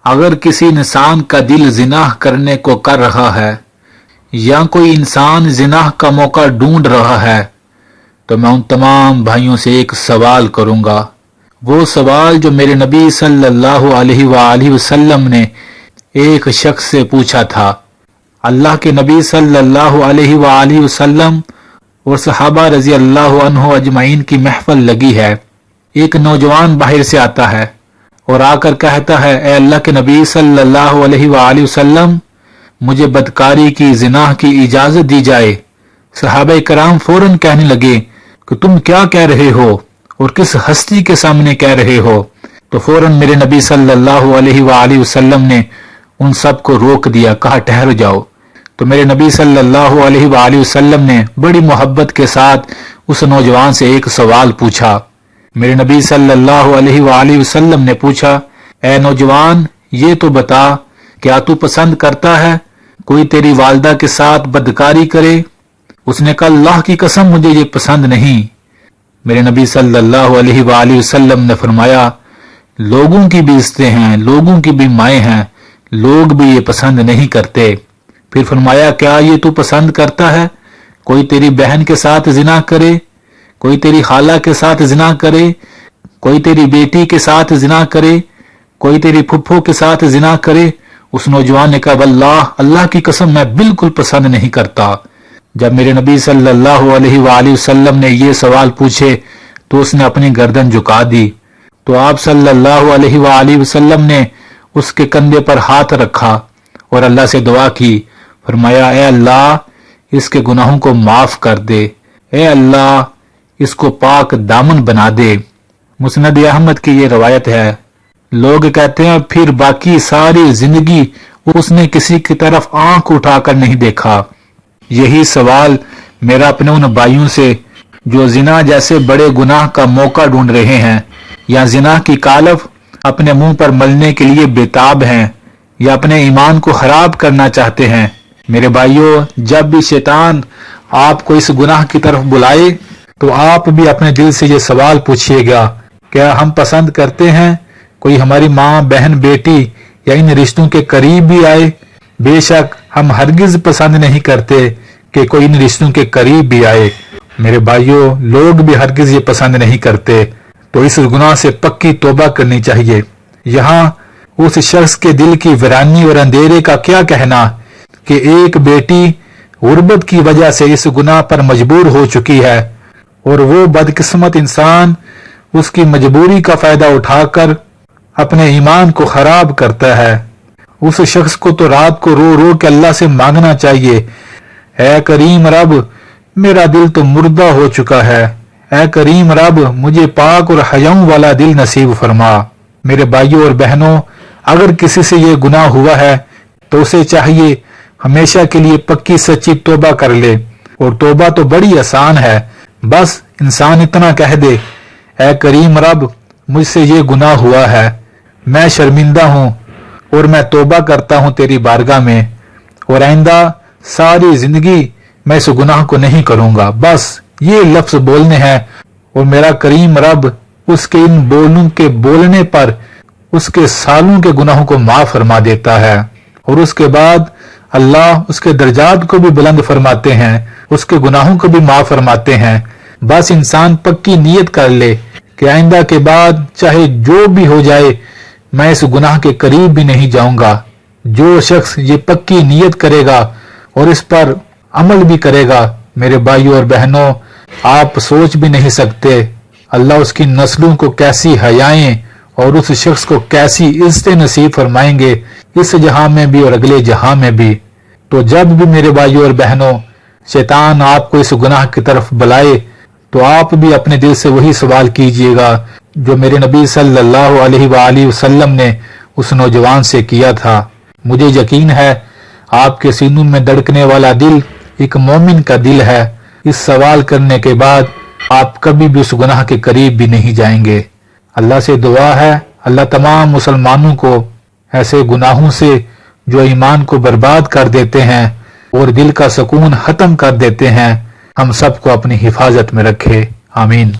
اگر کسی انسان کا دل زنا کرنے کو کر رہا ہے یا کوئی انسان زنا کا موقع ڈھونڈ رہا ہے تو میں ان تمام بھائیوں سے ایک سوال کروں گا، وہ سوال جو میرے نبی صلی اللہ علیہ وآلہ وسلم نے ایک شخص سے پوچھا تھا۔ اللہ کے نبی صلی اللہ علیہ وآلہ وسلم اور صحابہ رضی اللہ عنہ اجمعین کی محفل لگی ہے۔ ایک نوجوان باہر سے آتا ہے اور آ کر کہتا ہے، اے اللہ کے نبی صلی اللہ علیہ وآلہ وسلم، مجھے بدکاری کی، زنا کی اجازت دی جائے۔ صحابہ کرام فوراً کہنے لگے کہ تم کیا کہہ رہے ہو اور کس ہستی کے سامنے کہہ رہے ہو؟ تو فوراً میرے نبی صلی اللہ علیہ وآلہ وسلم نے ان سب کو روک دیا، کہا ٹھہر جاؤ۔ تو میرے نبی صلی اللہ علیہ وآلہ وسلم نے بڑی محبت کے ساتھ اس نوجوان سے ایک سوال پوچھا۔ میرے نبی صلی اللہ علیہ وآلہ وسلم نے پوچھا، اے نوجوان، یہ تو بتا، کیا تو پسند کرتا ہے کوئی تیری والدہ کے ساتھ بدکاری کرے؟ اس نے کہا، اللہ کی قسم مجھے یہ پسند نہیں۔ میرے نبی صلی اللہ علیہ وآلہ وسلم نے فرمایا، لوگوں کی بھی عزتیں ہیں، لوگوں کی بھی مائیں ہیں، لوگ بھی یہ پسند نہیں کرتے۔ پھر فرمایا، کیا یہ تو پسند کرتا ہے کوئی تیری بہن کے ساتھ زنا کرے، کوئی تیری خالہ کے ساتھ زنا کرے، کوئی تیری بیٹی کے ساتھ زنا کرے، کوئی تیری پھپھو کے ساتھ زنا کرے؟ اس نوجوان نے کہا، واللہ، اللہ کی قسم میں بالکل پسند نہیں کرتا۔ جب میرے نبی صلی اللہ علیہ وآلہ وسلم نے یہ سوال پوچھے تو اس نے اپنی گردن جھکا دی۔ تو آپ صلی اللہ علیہ وآلہ وسلم نے اس کے کندھے پر ہاتھ رکھا اور اللہ سے دعا کی، فرمایا، اے اللہ، اس کے گناہوں کو معاف کر دے، اے اللہ، اس کو پاک دامن بنا دے۔ مسند احمد کی یہ روایت ہے۔ لوگ کہتے ہیں پھر باقی ساری زندگی اس نے کسی کی طرف آنکھ اٹھا کر نہیں دیکھا۔ یہی سوال میرا اپنے ان بھائیوں سے جو زنا جیسے بڑے گناہ کا موقع ڈھونڈ رہے ہیں یا زنا کی کالف اپنے منہ پر ملنے کے لیے بےتاب ہیں یا اپنے ایمان کو خراب کرنا چاہتے ہیں۔ میرے بھائیوں، جب بھی شیطان آپ کو اس گناہ کی طرف بلائے تو آپ بھی اپنے دل سے یہ سوال پوچھئے گا، کیا ہم پسند کرتے ہیں کوئی ہماری ماں، بہن، بیٹی یا ان رشتوں کے قریب بھی آئے؟ بے شک ہم ہرگز پسند نہیں کرتے کہ کوئی ان رشتوں کے قریب بھی آئے۔ میرے بھائیوں، لوگ بھی ہرگز یہ پسند نہیں کرتے، تو اس گناہ سے پکی توبہ کرنی چاہیے۔ یہاں اس شخص کے دل کی ویرانی اور اندھیرے کا کیا کہنا کہ ایک بیٹی غربت کی وجہ سے اس گناہ پر مجبور ہو چکی ہے اور وہ بدقسمت انسان اس کی مجبوری کا فائدہ اٹھا کر اپنے ایمان کو خراب کرتا ہے۔ اس شخص کو تو رات کو رو رو کے اللہ سے مانگنا چاہیے، اے کریم رب، میرا دل تو مردہ ہو چکا ہے، اے کریم رب، مجھے پاک اور حیاؤں والا دل نصیب فرما۔ میرے بھائیوں اور بہنوں، اگر کسی سے یہ گناہ ہوا ہے تو اسے چاہیے ہمیشہ کے لیے پکی سچی توبہ کر لے، اور توبہ تو بڑی آسان ہے۔ بس انسان اتنا کہہ دے، اے کریم رب، مجھ سے یہ گناہ ہوا ہے، میں شرمندہ ہوں اور میں توبہ کرتا ہوں تیری بارگاہ میں، اور آئندہ ساری زندگی میں اس گناہ کو نہیں کروں گا۔ بس یہ لفظ بولنے ہیں اور میرا کریم رب اس کے ان بولوں کے بولنے پر اس کے سالوں کے گناہوں کو معاف فرما دیتا ہے، اور اس کے بعد اللہ اس کے درجات کو بھی بلند فرماتے ہیں، اس کے گناہوں کو بھی معاف فرماتے ہیں۔ بس انسان پکی نیت کر لے کہ آئندہ کے بعد چاہے جو بھی ہو جائے میں اس گناہ کے قریب بھی نہیں جاؤں گا۔ جو شخص یہ پکی نیت کرے گا اور اس پر عمل بھی کرے گا، میرے بھائیوں اور بہنوں، آپ سوچ بھی نہیں سکتے اللہ اس کی نسلوں کو کیسی حیائیں اور اس شخص کو کیسی عزتیں نصیب فرمائیں گے، اس جہاں میں بھی اور اگلے جہاں میں بھی۔ تو جب بھی میرے بھائیوں اور بہنوں شیطان آپ کو اس گناہ کی طرف بلائے تو آپ بھی اپنے دل سے وہی سوال کیجئے گا جو میرے نبی صلی اللہ علیہ وآلہ وسلم نے اس نوجوان سے کیا تھا۔ مجھے یقین ہے آپ کے سینوں میں دھڑکنے والا دل ایک مومن کا دل ہے۔ اس سوال کرنے کے بعد آپ کبھی بھی اس گناہ کے قریب بھی نہیں جائیں گے۔ اللہ سے دعا ہے اللہ تمام مسلمانوں کو ایسے گناہوں سے جو ایمان کو برباد کر دیتے ہیں اور دل کا سکون ختم کر دیتے ہیں، ہم سب کو اپنی حفاظت میں رکھے۔ آمین۔